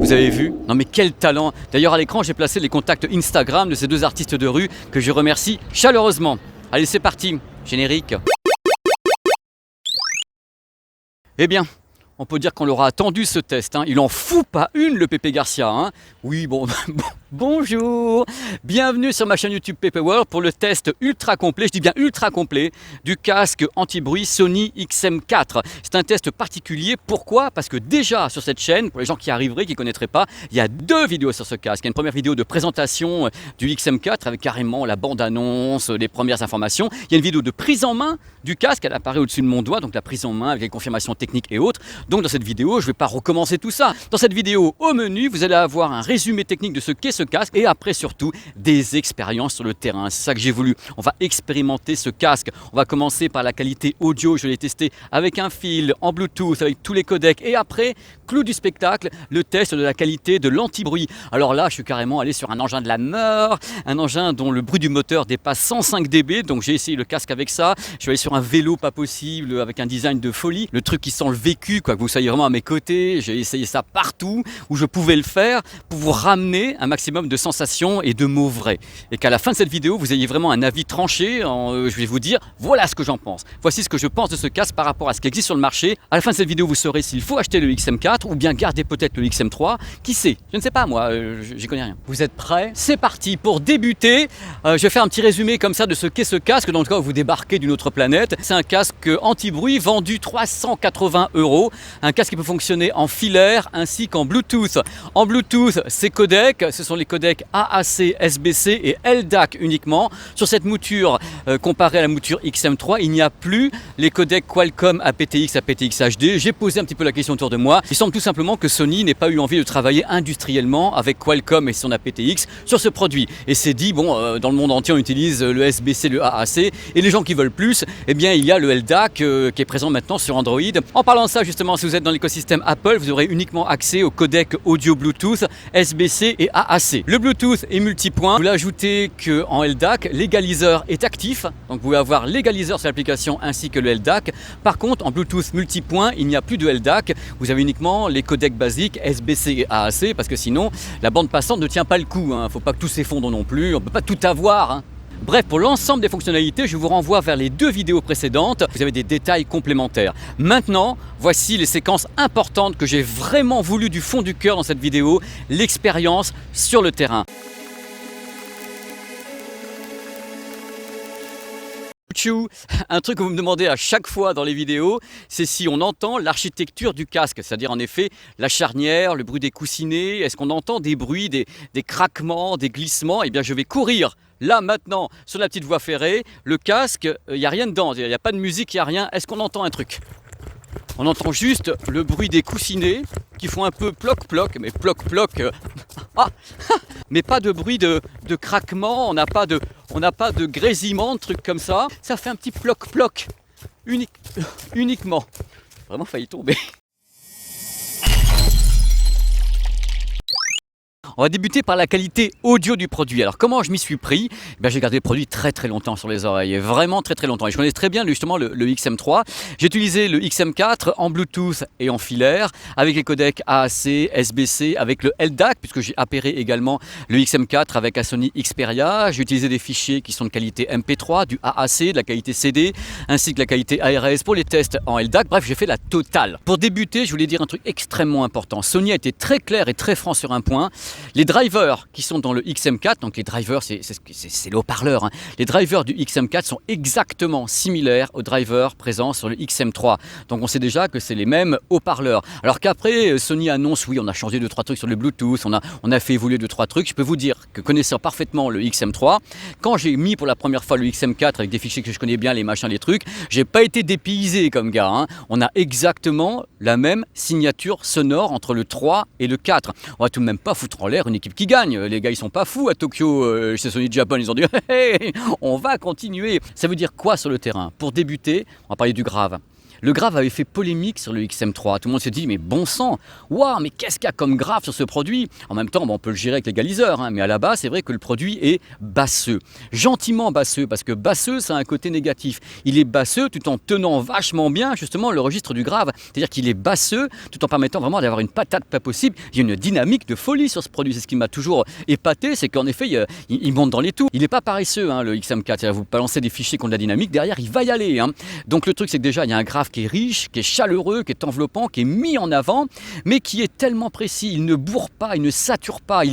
Vous avez vu? Non mais quel talent! D'ailleurs à l'écran j'ai placé les contacts Instagram de ces deux artistes de rue que je remercie chaleureusement. Allez c'est parti, générique. Eh bien, on peut dire qu'on l'aura attendu ce test, hein. Il en fout pas une le Pépé Garcia, hein. Oui bon, bonjour. Bienvenue sur ma chaîne YouTube Pépé World pour le test ultra complet, je dis bien ultra complet, du casque anti-bruit Sony XM4. C'est un test particulier, pourquoi? Parce que déjà sur cette chaîne, pour les gens qui arriveraient, qui ne connaîtraient pas, il y a deux vidéos sur ce casque. Il y a une première vidéo de présentation du XM4 avec carrément la bande-annonce, les premières informations. Il y a une vidéo de prise en main du casque, elle apparaît au-dessus de mon doigt, donc la prise en main avec les confirmations techniques et autres. Donc dans cette vidéo, je ne vais pas recommencer tout ça. Dans cette vidéo, au menu, vous allez avoir un résumé technique de ce qu'est ce casque et après surtout des expériences sur le terrain. C'est ça que j'ai voulu. On va expérimenter ce casque. On va commencer par la qualité audio. Je l'ai testé avec un fil, en Bluetooth, avec tous les codecs. Et après, clou du spectacle, le test de la qualité de l'anti-bruit. Alors là, je suis carrément allé sur un engin de la mort, un engin dont le bruit du moteur dépasse 105 dB. Donc j'ai essayé le casque avec ça. Je suis allé sur un vélo pas possible avec un design de folie. Le truc qui sent le vécu, quoi, que vous soyez vraiment à mes côtés. J'ai essayé ça partout où je pouvais le faire pour vous ramener un maximum de sensations et de mots vrais. Et qu'à la fin de cette vidéo, vous ayez vraiment un avis tranché. Je vais vous dire, voilà ce que j'en pense. Voici ce que je pense de ce casque par rapport à ce qui existe sur le marché. À la fin de cette vidéo, vous saurez s'il faut acheter le XM4 ou bien garder peut-être le XM3. Qui sait? Je ne sais pas, moi, j'y connais rien. Vous êtes prêts? C'est parti. Pour débuter, je vais faire un petit résumé comme ça de ce qu'est ce casque. Dans le cas où vous débarquez d'une autre planète, c'est un casque anti-bruit vendu 380 €. Un casque qui peut fonctionner en filaire ainsi qu'en Bluetooth. En Bluetooth, ces codecs, ce sont les codecs AAC, SBC et LDAC uniquement. Sur cette mouture, comparée à la mouture XM3, il n'y a plus les codecs Qualcomm aptX, aptX HD. J'ai posé un petit peu la question autour de moi. Il semble tout simplement que Sony n'ait pas eu envie de travailler industriellement avec Qualcomm et son aptX sur ce produit. Et c'est dit, bon, dans le monde entier, on utilise le SBC, le AAC. Et les gens qui veulent plus, eh bien, il y a le LDAC qui est présent maintenant sur Android. En parlant de ça, justement, si vous êtes dans l'écosystème Apple, vous aurez uniquement accès aux codecs audio Bluetooth, SBC et AAC. Le Bluetooth est multipoint. Vous l'ajoutez qu'en LDAC, l'égaliseur est actif. Donc vous pouvez avoir l'égaliseur sur l'application ainsi que le LDAC. Par contre, en Bluetooth multipoint, il n'y a plus de LDAC. Vous avez uniquement les codecs basiques SBC et AAC parce que sinon, la bande passante ne tient pas le coup. Il ne faut pas que tout s'effondre non plus. On ne peut pas tout avoir, hein. Bref, pour l'ensemble des fonctionnalités, je vous renvoie vers les deux vidéos précédentes. Vous avez des détails complémentaires. Maintenant, voici les séquences importantes que j'ai vraiment voulu du fond du cœur dans cette vidéo. L'expérience sur le terrain. Un truc que vous me demandez à chaque fois dans les vidéos, c'est si on entend l'architecture du casque, c'est-à-dire en effet la charnière, le bruit des coussinets, est-ce qu'on entend des bruits, des craquements, des glissements? Eh bien je vais courir là maintenant sur la petite voie ferrée, le casque, il n'y a rien dedans, il n'y a pas de musique, il n'y a rien, est-ce qu'on entend un truc? On entend juste le bruit des coussinets qui font un peu ploc-ploc, mais ploc-ploc, mais pas de bruit de craquement, on n'a pas de grésillement, de trucs comme ça. Ça fait un petit ploc-ploc, uniquement. J'ai vraiment failli tomber. On va débuter par la qualité audio du produit. Alors comment je m'y suis pris? J'ai gardé le produit très très longtemps sur les oreilles, vraiment très très longtemps. Et je connais très bien justement le XM3. J'ai utilisé le XM4 en Bluetooth et en filaire, avec les codecs AAC, SBC, avec le LDAC, puisque j'ai appairé également le XM4 avec un Sony Xperia. J'ai utilisé des fichiers qui sont de qualité MP3, du AAC, de la qualité CD, ainsi que la qualité ARS pour les tests en LDAC. Bref, j'ai fait la totale. Pour débuter, je voulais dire un truc extrêmement important. Sony a été très clair et très franc sur un point. Les drivers qui sont dans le XM4, donc les drivers, c'est le haut-parleur, hein. Les drivers du XM4 sont exactement similaires aux drivers présents sur le XM3. Donc on sait déjà que c'est les mêmes haut-parleurs. Alors qu'après, Sony annonce, oui, on a changé 2-3 trucs sur le Bluetooth, on a fait évoluer 2-3 trucs. Je peux vous dire que connaissant parfaitement le XM3, quand j'ai mis pour la première fois le XM4 avec des fichiers que je connais bien, les machins, les trucs, j'ai pas été dépaysé comme gars, hein. On a exactement la même signature sonore entre le 3 et le 4. On va tout de même pas foutre en l'air une équipe qui gagne. Les gars, ils sont pas fous à Tokyo, chez Sony Japan, ils ont dit hey, on va continuer. Ça veut dire quoi sur le terrain? Pour débuter, on va parler du grave. Le grave avait fait polémique sur le XM3. Tout le monde s'est dit, mais bon sang, waouh, mais qu'est-ce qu'il y a comme grave sur ce produit? En même temps, bon, on peut le gérer avec l'égaliseur, hein, mais à la base, c'est vrai que le produit est basseux. Gentiment basseux, parce que basseux, ça a un côté négatif. Il est basseux tout en tenant vachement bien, justement, le registre du grave. C'est-à-dire qu'il est basseux tout en permettant vraiment d'avoir une patate pas possible. Il y a une dynamique de folie sur ce produit. C'est ce qui m'a toujours épaté, c'est qu'en effet, il monte dans les tours. Il n'est pas paresseux, hein, le XM4. Vous balancez des fichiers qui ont de la dynamique, derrière, il va y aller. Hein. Donc le truc, c'est que déjà, il y a un grave qui est riche, qui est chaleureux, qui est enveloppant, qui est mis en avant, mais qui est tellement précis. Il ne bourre pas, il ne sature pas.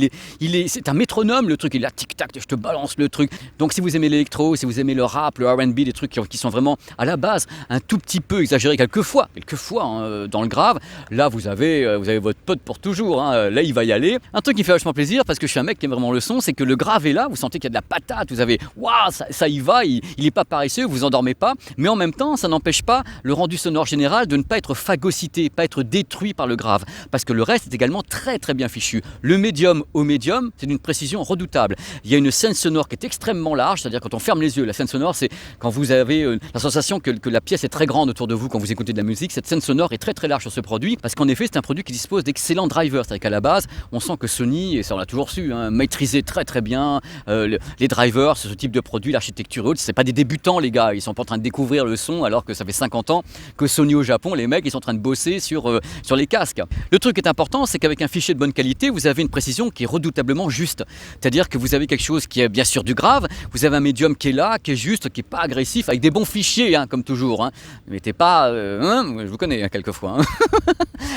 C'est un métronome, le truc. Il a tic-tac, je te balance le truc. Donc si vous aimez l'électro, si vous aimez le rap, le R&B, des trucs qui sont vraiment à la base un tout petit peu exagérés quelquefois hein, dans le grave, là vous avez votre pote pour toujours. Hein. Là, il va y aller. Un truc qui fait vachement plaisir, parce que je suis un mec qui aime vraiment le son, c'est que le grave est là, vous sentez qu'il y a de la patate, vous avez waouh, ça y va, il n'est pas paresseux, vous endormez pas, mais en même temps, ça n'empêche pas le rendu sonore général de ne pas être phagocyté, pas être détruit par le grave, parce que le reste est également très très bien fichu. Le médium au médium, c'est d'une précision redoutable. Il y a une scène sonore qui est extrêmement large, c'est-à-dire quand on ferme les yeux, la scène sonore, c'est quand vous avez la sensation que la pièce est très grande autour de vous quand vous écoutez de la musique. Cette scène sonore est très très large sur ce produit, parce qu'en effet, c'est un produit qui dispose d'excellents drivers. C'est-à-dire qu'à la base, on sent que Sony, et ça on l'a toujours su, hein, maîtrisait très très bien les drivers sur ce type de produit, l'architecture et autres. C'est pas des débutants, les gars, ils sont pas en train de découvrir le son, alors que ça fait 50 ans que Sony au Japon, les mecs, ils sont en train de bosser sur les casques. Le truc qui est important, c'est qu'avec un fichier de bonne qualité, vous avez une précision qui est redoutablement juste. C'est-à-dire que vous avez quelque chose qui est bien sûr du grave, vous avez un médium qui est là, qui est juste, qui est pas agressif, avec des bons fichiers, hein, comme toujours. Hein. Ne mettez pas, je vous connais hein, quelquefois, hein.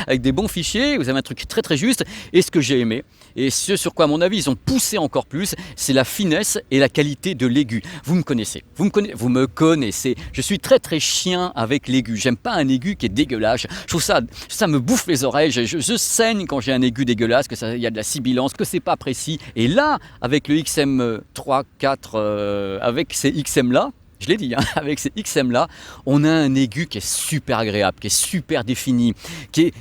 Avec des bons fichiers, vous avez un truc très très juste. Et ce que j'ai aimé, et ce sur quoi à mon avis ils ont poussé encore plus, c'est la finesse et la qualité de l'aigu. Vous me connaissez, vous me connaissez. Je suis très très chien avec l'aigu. J'aime pas un aigu qui est dégueulasse. Je trouve ça me bouffe les oreilles. Je saigne quand j'ai un aigu dégueulasse, que il y a de la sibilance, que c'est pas précis. Et là, avec le XM3, 4, avec ces XM là. Je l'ai dit, hein, avec ces XM là, on a un aigu qui est super agréable, qui est super défini, qui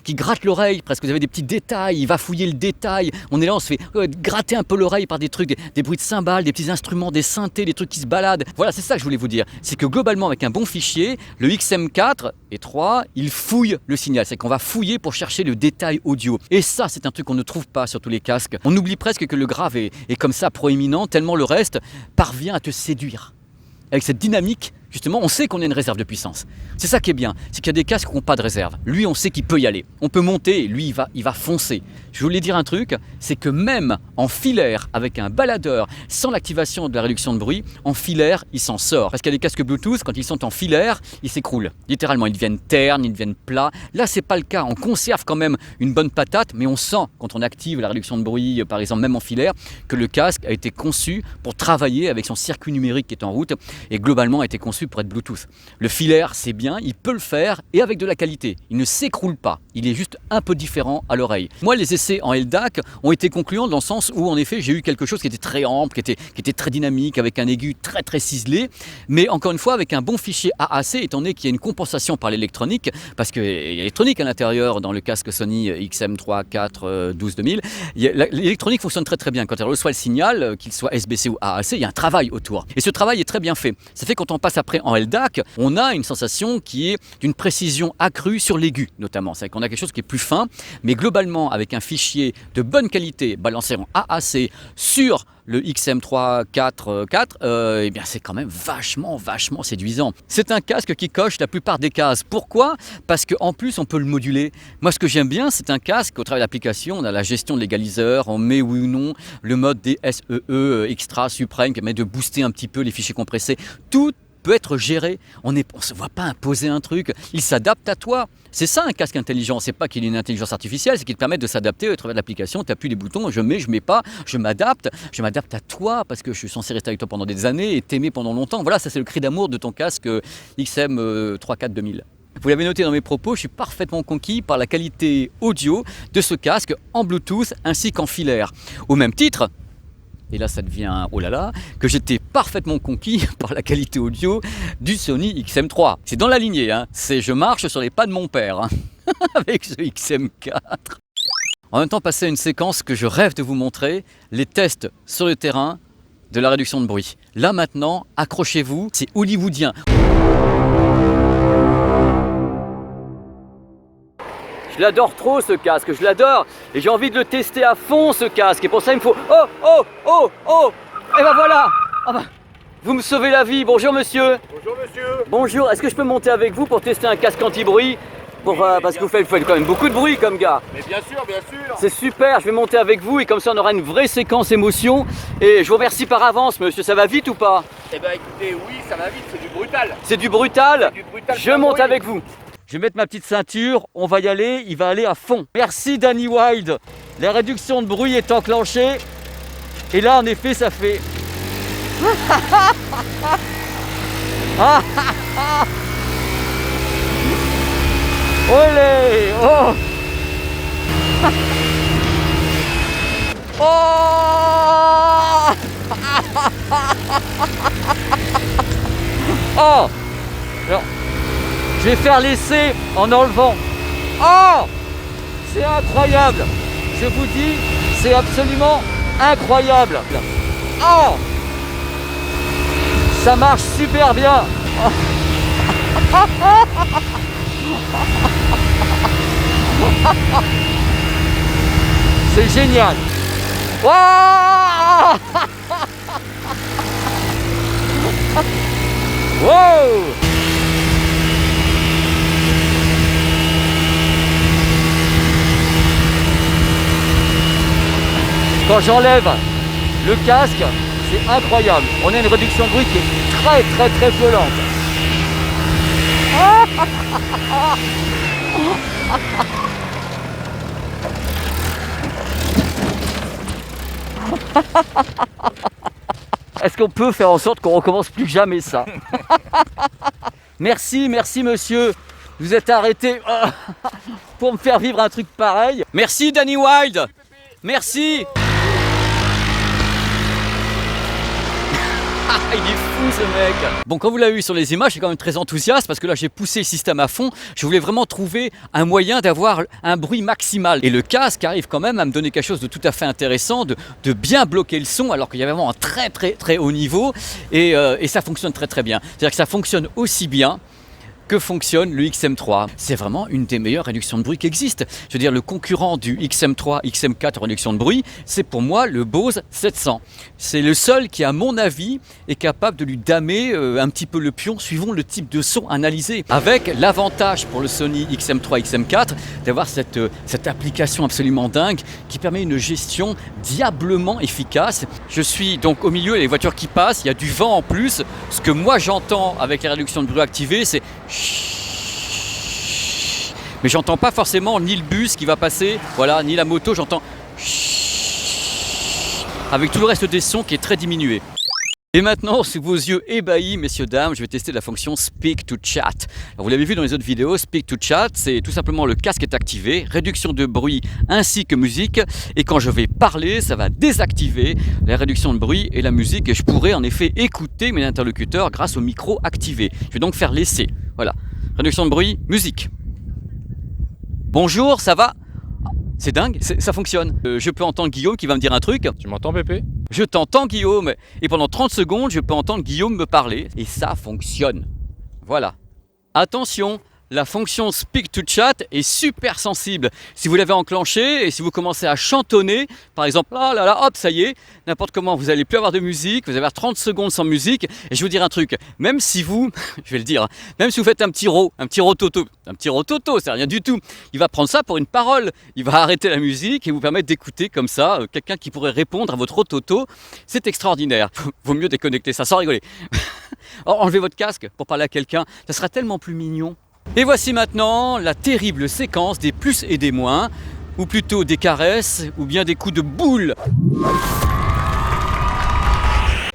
gratte l'oreille, presque vous avez des petits détails, il va fouiller le détail. On est là, on se fait gratter un peu l'oreille par des trucs, des bruits de cymbales, des petits instruments, des synthés, des trucs qui se baladent. Voilà, c'est ça que je voulais vous dire. C'est que globalement, avec un bon fichier, le XM4 et 3, il fouille le signal. C'est qu'on va fouiller pour chercher le détail audio. Et ça, c'est un truc qu'on ne trouve pas sur tous les casques. On oublie presque que le grave est comme ça proéminent, tellement le reste parvient à te séduire. Avec cette dynamique, justement, on sait qu'on a une réserve de puissance. C'est ça qui est bien, c'est qu'il y a des casques qui n'ont pas de réserve. Lui, on sait qu'il peut y aller. On peut monter et lui, il va foncer. Je voulais dire un truc, c'est que même en filaire, avec un baladeur, sans l'activation de la réduction de bruit, en filaire, il s'en sort. Parce qu'il y a des casques Bluetooth, quand ils sont en filaire, ils s'écroulent. Littéralement, ils deviennent ternes, ils deviennent plats. Là, c'est pas le cas. On conserve quand même une bonne patate, mais on sent, quand on active la réduction de bruit, par exemple, même en filaire, que le casque a été conçu pour travailler avec son circuit numérique qui est en route et globalement a été conçu pour être Bluetooth. Le filaire, c'est bien, il peut le faire et avec de la qualité. Il ne s'écroule pas, il est juste un peu différent à l'oreille. Moi, les essais en LDAC ont été concluants dans le sens où, en effet, j'ai eu quelque chose qui était très ample, qui était très dynamique, avec un aigu très très ciselé, mais encore une fois, avec un bon fichier AAC, étant donné qu'il y a une compensation par l'électronique, parce qu'il y a l'électronique à l'intérieur dans le casque Sony XM3, 4, 12 2000, l'électronique fonctionne très très bien. Quand elle reçoit le signal, qu'il soit SBC ou AAC, il y a un travail autour. Et ce travail est très bien fait. Ça fait quand on passe après en LDAC, on a une sensation qui est d'une précision accrue sur l'aigu notamment. C'est qu'on a quelque chose qui est plus fin, mais globalement avec un fichier de bonne qualité balancé en AAC sur le XM3 4, eh bien c'est quand même vachement séduisant. C'est un casque qui coche la plupart des cases. Pourquoi? Parce qu'en plus on peut le moduler. Moi ce que j'aime bien, c'est un casque, au travers de l'application, on a la gestion de l'égaliseur, on met oui ou non le mode DSEE extra suprême qui permet de booster un petit peu les fichiers compressés. Tout peut être géré, on ne se voit pas imposer un truc, il s'adapte à toi. C'est ça un casque intelligent, c'est pas qu'il ait une intelligence artificielle, c'est qu'il te permet de s'adapter au travers de l'application, tu appuies les boutons, je mets pas, je m'adapte à toi parce que je suis censé rester avec toi pendant des années et t'aimer pendant longtemps. Voilà, ça c'est le cri d'amour de ton casque XM3 4 2000. Vous l'avez noté dans mes propos, je suis parfaitement conquis par la qualité audio de ce casque en Bluetooth ainsi qu'en filaire. Au même titre, et là ça devient oh là là, que j'étais parfaitement conquis par la qualité audio du Sony XM3. C'est dans la lignée, hein. Je marche sur les pas de mon père, hein. Avec ce XM4. En même temps, passer à une séquence que je rêve de vous montrer, les tests sur le terrain de la réduction de bruit. Là maintenant, accrochez-vous, c'est hollywoodien. Je l'adore trop ce casque, je l'adore. Et j'ai envie de le tester à fond ce casque. Et pour ça il me faut... Oh, oh, oh, oh. Et ben voilà. Ah bah, vous me sauvez la vie. Bonjour monsieur. Bonjour monsieur. Bonjour, est-ce que je peux monter avec vous pour tester un casque anti-bruit parce que vous faites quand même beaucoup de bruit comme gars. Mais bien sûr, bien sûr. C'est super, je vais monter avec vous et comme ça on aura une vraie séquence émotion. Et je vous remercie par avance monsieur, ça va vite ou pas? Eh ben écoutez, oui, ça va vite, c'est du brutal. C'est du brutal, C'est du brutal je sans monte bruit. avec vous. Je vais mettre ma petite ceinture, on va y aller, il va aller à fond. Merci Danny Wilde. La réduction de bruit est enclenchée. Et là en effet ça fait... Olé! Oh! Oh! Oh! Alors, je vais faire l'essai en enlevant. Oh! C'est incroyable! Je vous dis, c'est absolument incroyable! Oh! Ça marche super bien! Oh. C'est génial. Wow. Wow. Quand j'enlève le casque, c'est incroyable. On a une réduction de bruit qui est très très très violente. Est-ce qu'on peut faire en sorte qu'on recommence plus jamais ça? Merci, merci monsieur. Vous êtes arrêté pour me faire vivre un truc pareil. Merci Danny Wilde. Merci. Il est fou ce mec. Bon, comme vous l'avez vu sur les images, je suis quand même très enthousiaste parce que là j'ai poussé le système à fond. Je voulais vraiment trouver un moyen d'avoir un bruit maximal. Et le casque arrive quand même à me donner quelque chose de tout à fait intéressant, de bien bloquer le son alors qu'il y a vraiment un très très très haut niveau. Et ça fonctionne très très bien. C'est-à-dire que ça fonctionne aussi bien que fonctionne le XM3. C'est vraiment une des meilleures réductions de bruit qui existent. Je veux dire, le concurrent du XM3, XM4 réduction de bruit, c'est pour moi le Bose 700. C'est le seul qui, à mon avis, est capable de lui damer un petit peu le pion suivant le type de son analysé. Avec l'avantage pour le Sony XM3, XM4 d'avoir cette application absolument dingue qui permet une gestion diablement efficace. Je suis donc au milieu, les voitures qui passent, il y a du vent en plus. Ce que moi j'entends avec les réductions de bruit activées, c'est mais j'entends pas forcément ni le bus qui va passer, voilà, ni la moto, j'entends avec tout le reste des sons qui est très diminué. Et maintenant, sous vos yeux ébahis, messieurs, dames, je vais tester la fonction Speak to Chat. Alors, vous l'avez vu dans les autres vidéos, Speak to Chat, c'est tout simplement le casque est activé, réduction de bruit ainsi que musique. Et quand je vais parler, ça va désactiver la réduction de bruit et la musique. Et je pourrai en effet écouter mes interlocuteurs grâce au micro activé. Je vais donc faire l'essai. Voilà, réduction de bruit, musique. Bonjour, ça va? C'est dingue, ça fonctionne. Je peux entendre Guillaume qui va me dire un truc. Tu m'entends Pépé? Je t'entends Guillaume. Et pendant 30 secondes, je peux entendre Guillaume me parler. Et ça fonctionne. Voilà. Attention, la fonction Speak to Chat est super sensible. Si vous l'avez enclenchée et si vous commencez à chantonner, par exemple, là là là, hop, ça y est, n'importe comment, vous n'allez plus avoir de musique, vous allez avoir 30 secondes sans musique. Et je vais vous dire un truc, même si vous, je vais le dire, même si vous faites un petit rototo, c'est rien du tout, il va prendre ça pour une parole. Il va arrêter la musique et vous permettre d'écouter comme ça quelqu'un qui pourrait répondre à votre rototo. C'est extraordinaire. Vaut mieux déconnecter ça sans rigoler. Enlevez votre casque pour parler à quelqu'un, ça sera tellement plus mignon. Et voici maintenant la terrible séquence des plus et des moins, ou plutôt des caresses, ou bien des coups de boule.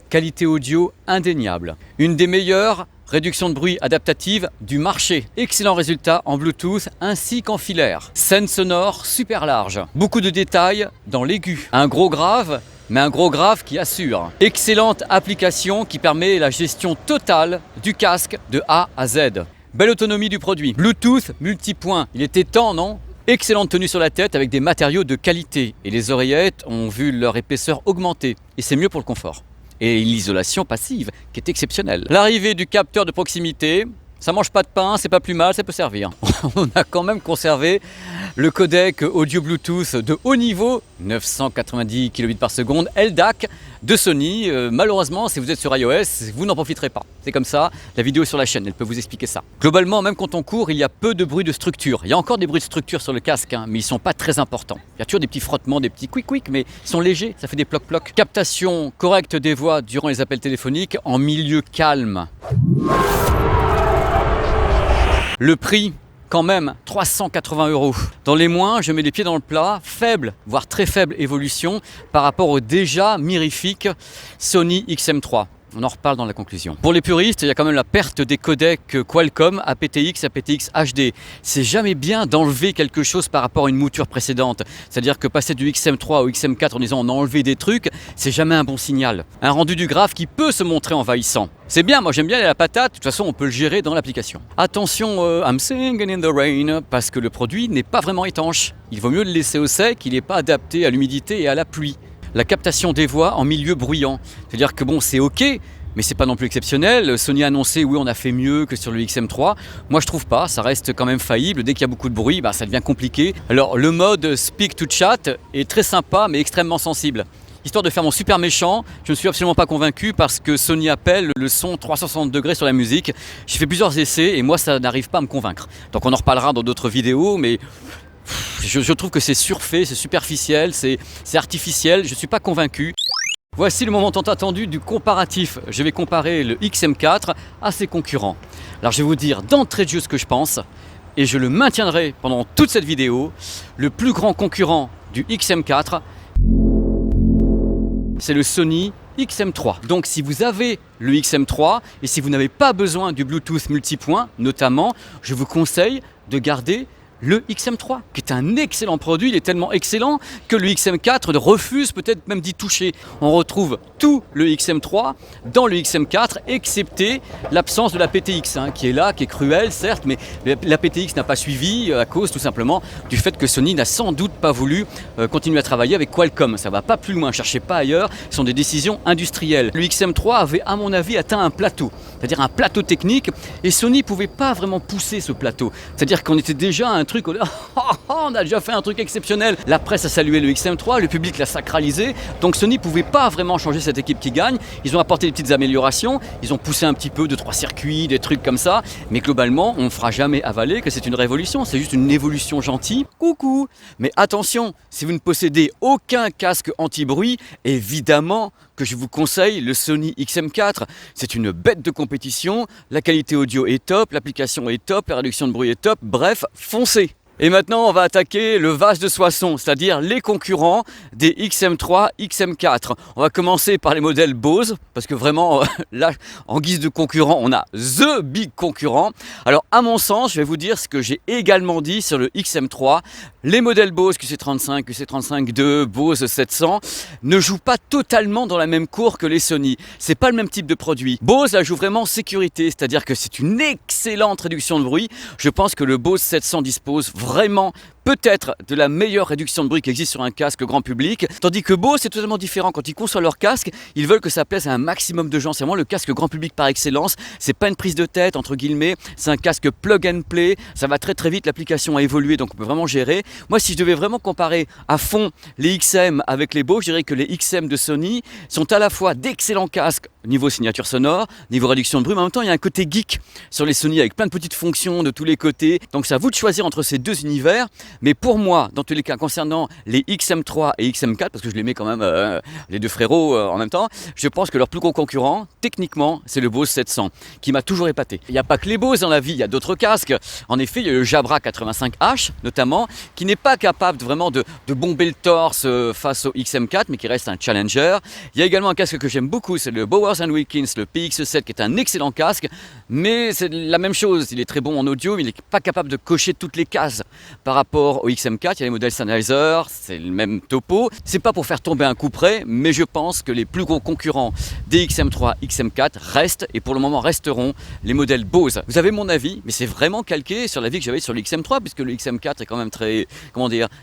Qualité audio indéniable. Une des meilleures réductions de bruit adaptative du marché. Excellent résultat en Bluetooth ainsi qu'en filaire. Scène sonore super large. Beaucoup de détails dans l'aigu. Un gros grave, mais un gros grave qui assure. Excellente application qui permet la gestion totale du casque de A à Z. Belle autonomie du produit. Bluetooth multipoint. Il était temps, non? Excellente tenue sur la tête avec des matériaux de qualité. Et les oreillettes ont vu leur épaisseur augmenter. Et c'est mieux pour le confort. Et l'isolation passive qui est exceptionnelle. L'arrivée du capteur de proximité Ça mange pas de pain, c'est pas plus mal, ça peut servir. On a quand même conservé le codec audio Bluetooth de haut niveau, 990 kbps par seconde, LDAC de Sony. Malheureusement, si vous êtes sur iOS, vous n'en profiterez pas. C'est comme ça, la vidéo est sur la chaîne, elle peut vous expliquer ça. Globalement, même quand on court, il y a peu de bruit de structure. Il y a encore des bruits de structure sur le casque, mais ils sont pas très importants. Il y a toujours des petits frottements, des petits quick, mais ils sont légers, ça fait des ploc-ploc. Captation correcte des voix durant les appels téléphoniques en milieu calme. Le prix, quand même, 380 €. Dans les moins, je mets les pieds dans le plat, faible, voire très faible évolution par rapport au déjà mirifique Sony XM3. On en reparle dans la conclusion. Pour les puristes, il y a quand même la perte des codecs Qualcomm aptX, aptX HD. C'est jamais bien d'enlever quelque chose par rapport à une mouture précédente. C'est-à-dire que passer du XM3 au XM4 en disant on a enlevé des trucs, c'est jamais un bon signal. Un rendu du graphe qui peut se montrer envahissant. C'est bien, moi j'aime bien la patate, de toute façon on peut le gérer dans l'application. Attention, I'm singing in the rain, parce que le produit n'est pas vraiment étanche. Il vaut mieux le laisser au sec, il n'est pas adapté à l'humidité et à la pluie. La captation des voix en milieu bruyant. C'est-à-dire que bon, c'est ok, mais c'est pas non plus exceptionnel. Sony a annoncé, oui, on a fait mieux que sur le XM3. Moi, je trouve pas, ça reste quand même faillible. Dès qu'il y a beaucoup de bruit, ça devient compliqué. Alors, le mode Speak to Chat est très sympa, mais extrêmement sensible. Histoire de faire mon super méchant, je ne suis absolument pas convaincu parce que Sony appelle le son 360 degrés sur la musique. J'ai fait plusieurs essais et moi, ça n'arrive pas à me convaincre. Donc, on en reparlera dans d'autres vidéos, mais je trouve que c'est surfait, c'est superficiel, c'est artificiel, je ne suis pas convaincu. Voici le moment tant attendu du comparatif. Je vais comparer le XM4 à ses concurrents. Alors je vais vous dire d'entrée de jeu ce que je pense, et je le maintiendrai pendant toute cette vidéo. Le plus grand concurrent du XM4, c'est le Sony XM3. Donc si vous avez le XM3 et si vous n'avez pas besoin du Bluetooth multipoint notamment, je vous conseille de garder le XM3, qui est un excellent produit. Il est tellement excellent que le XM4 refuse peut-être même d'y toucher. On retrouve tout le XM3 dans le XM4, excepté l'absence de la PTX, qui est là, qui est cruelle certes, mais la PTX n'a pas suivi à cause tout simplement du fait que Sony n'a sans doute pas voulu continuer à travailler avec Qualcomm. Ça va pas plus loin, cherchez pas ailleurs, ce sont des décisions industrielles. Le XM3 avait à mon avis atteint un plateau, c'est-à-dire un plateau technique, et Sony pouvait pas vraiment pousser ce plateau. C'est-à-dire qu'on était déjà à un truc, on a déjà fait un truc exceptionnel. La presse a salué le XM3, le public l'a sacralisé, donc Sony pouvait pas vraiment changer cette équipe qui gagne. Ils ont apporté des petites améliorations, ils ont poussé un petit peu 2-3 circuits, des trucs comme ça, mais globalement on ne fera jamais avaler que c'est une révolution, c'est juste une évolution gentille. Coucou. Mais attention, si vous ne possédez aucun casque anti-bruit, évidemment que je vous conseille le Sony XM4. C'est une bête de compétition, la qualité audio est top, l'application est top, la réduction de bruit est top, bref, foncez. Et maintenant, on va attaquer le vase de Soissons, c'est-à-dire les concurrents des XM3, XM4. On va commencer par les modèles Bose, parce que vraiment, là, en guise de concurrent, on a THE big concurrent. Alors, à mon sens, je vais vous dire ce que j'ai également dit sur le XM3. Les modèles Bose QC35, QC35-2, Bose 700 ne jouent pas totalement dans la même cour que les Sony. C'est pas le même type de produit. Bose la joue vraiment sécurité, c'est-à-dire que c'est une excellente réduction de bruit. Je pense que le Bose 700 dispose vraiment peut-être de la meilleure réduction de bruit qui existe sur un casque grand public, tandis que Bose c'est totalement différent. Quand ils conçoivent leur casque, ils veulent que ça plaise à un maximum de gens. C'est vraiment le casque grand public par excellence. C'est pas une prise de tête entre guillemets, c'est un casque plug and play. Ça va très très vite, l'application a évolué, donc on peut vraiment gérer. Moi, si je devais vraiment comparer à fond les XM avec les Bose, je dirais que les XM de Sony sont à la fois d'excellents casques niveau signature sonore, niveau réduction de bruit, mais en même temps il y a un côté geek sur les Sony avec plein de petites fonctions de tous les côtés. Donc c'est à vous de choisir entre ces deux univers. Mais pour moi, dans tous les cas, concernant les XM3 et XM4, parce que je les mets quand même les deux frérots en même temps, je pense que leur plus gros concurrent, techniquement, c'est le Bose 700, qui m'a toujours épaté. Il n'y a pas que les Bose dans la vie, il y a d'autres casques. En effet, il y a le Jabra 85H, notamment, qui n'est pas capable vraiment de bomber le torse face au XM4, mais qui reste un challenger. Il y a également un casque que j'aime beaucoup, c'est le Bowers & Wilkins, le PX7, qui est un excellent casque, mais c'est la même chose. Il est très bon en audio, mais il n'est pas capable de cocher toutes les cases par rapport au XM4. Il y a les modèles Sennheiser, c'est le même topo. C'est pas pour faire tomber un coup près, mais je pense que les plus gros concurrents des XM3, XM4 restent et pour le moment resteront les modèles Bose. Vous avez mon avis, mais c'est vraiment calqué sur l'avis que j'avais sur le XM3, puisque le XM4 est quand même très,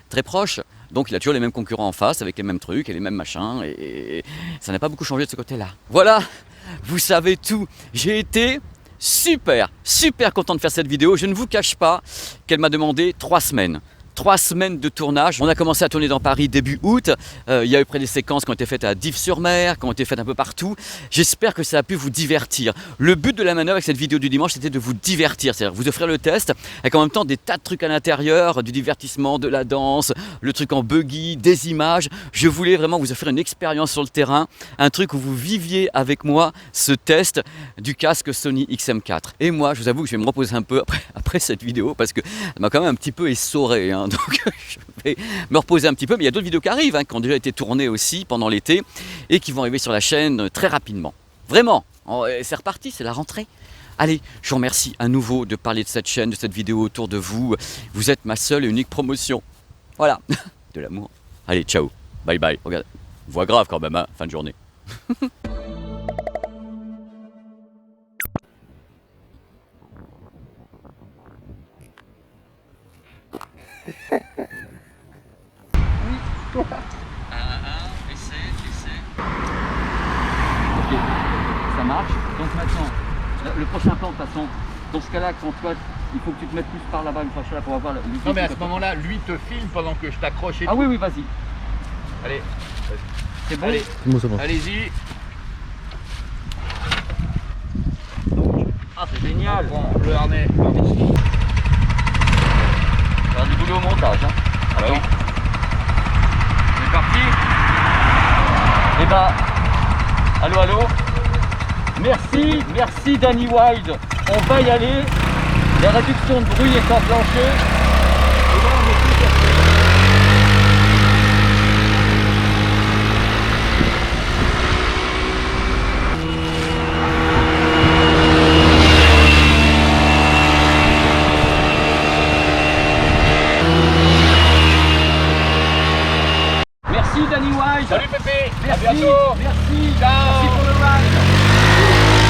très proche. Donc il a toujours les mêmes concurrents en face, avec les mêmes trucs et les mêmes machins, et ça n'a pas beaucoup changé de ce côté-là. Voilà, vous savez tout. J'ai été super content de faire cette vidéo. Je ne vous cache pas qu'elle m'a demandé 3 semaines. 3 semaines de tournage. On a commencé à tourner dans Paris début août. Il y a eu près des séquences qui ont été faites à Dives-sur-Mer, qui ont été faites un peu partout. J'espère que ça a pu vous divertir. Le but de la manœuvre avec cette vidéo du dimanche, c'était de vous divertir. C'est-à-dire vous offrir le test avec en même temps des tas de trucs à l'intérieur, du divertissement, de la danse, le truc en buggy, des images. Je voulais vraiment vous offrir une expérience sur le terrain, un truc où vous viviez avec moi ce test du casque Sony XM4. Et moi, je vous avoue que je vais me reposer un peu après cette vidéo parce que ça m'a quand même un petit peu essoré. Donc je vais me reposer un petit peu, mais il y a d'autres vidéos qui arrivent, qui ont déjà été tournées aussi pendant l'été et qui vont arriver sur la chaîne très rapidement. Vraiment, c'est reparti, c'est la rentrée. Allez, je vous remercie à nouveau de parler de cette chaîne, de cette vidéo autour de vous. Vous êtes ma seule et unique promotion. Voilà, de l'amour. Allez, ciao, bye bye. Regarde, voix grave quand même, fin de journée. Essai. Ok, ça marche. Donc maintenant, le prochain plan de toute façon, dans ce cas-là, quand toi, il faut que tu te mettes plus par là-bas une fois là pour avoir le. Non mais à ce moment-là, lui te filme pendant que je t'accroche et Ah tout. oui, vas-y. Allez, C'est bon. allez, Bon, c'est bon. allez-y. Ah, c'est génial. Bon, le harnais. Faire du boulot au montage. Ah bah oui. C'est parti. Eh ben, allô. Merci Danny Wilde. On va y aller. La réduction de bruit est enclenchée. Et là, on est plus à faire. Merci Danny Wilde. Salut Pépé, à Merci, bientôt. merci, Ciao. merci pour le ride.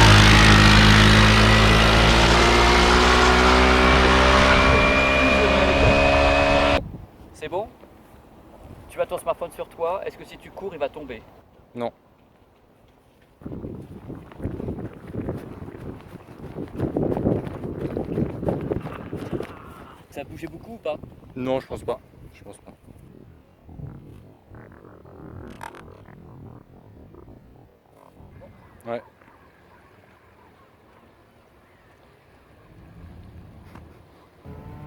C'est bon? Tu as ton smartphone sur toi, est-ce que si tu cours, il va tomber? Non. Ça a bougé beaucoup ou pas? Non, je pense pas. Je pense pas. Ouais.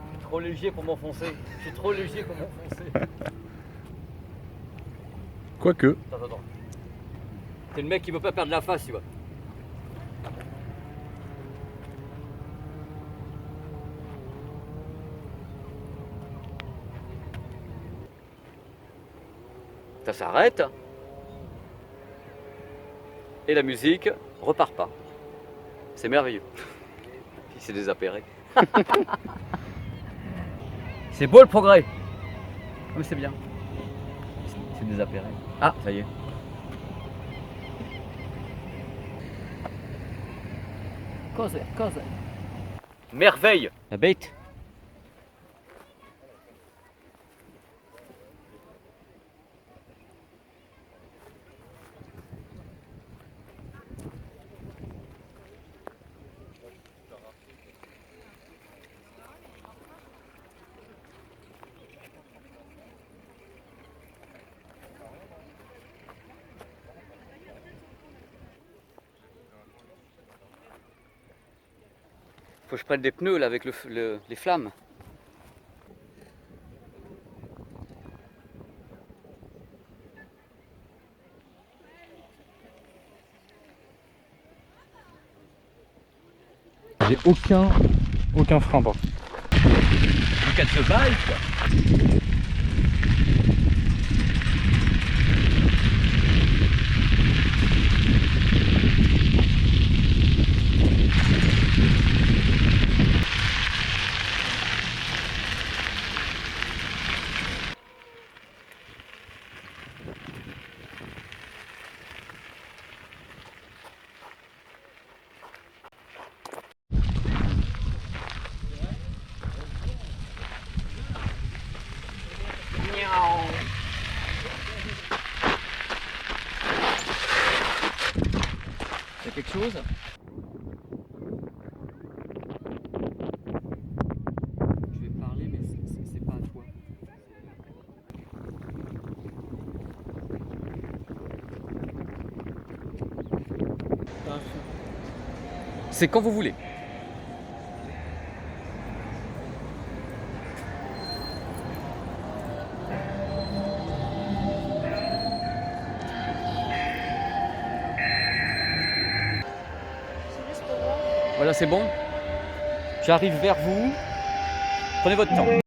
Je suis trop léger pour m'enfoncer. Quoique. Attends. C'est le mec qui veut pas perdre la face, tu vois. Ça s'arrête. Et la musique repart pas. C'est merveilleux. Il s'est désappairé. C'est beau le progrès. Oui, c'est bien. C'est désappairé. Ah, ça y est. Cosa. Merveille. La bête. Faut que je prenne des pneus là avec les flammes. J'ai aucun frein pas. Donc elle se baille quoi. Il y a quelque chose? C'est quand vous voulez. C'est juste pour voir. Voilà, c'est bon. J'arrive vers vous. Prenez votre temps.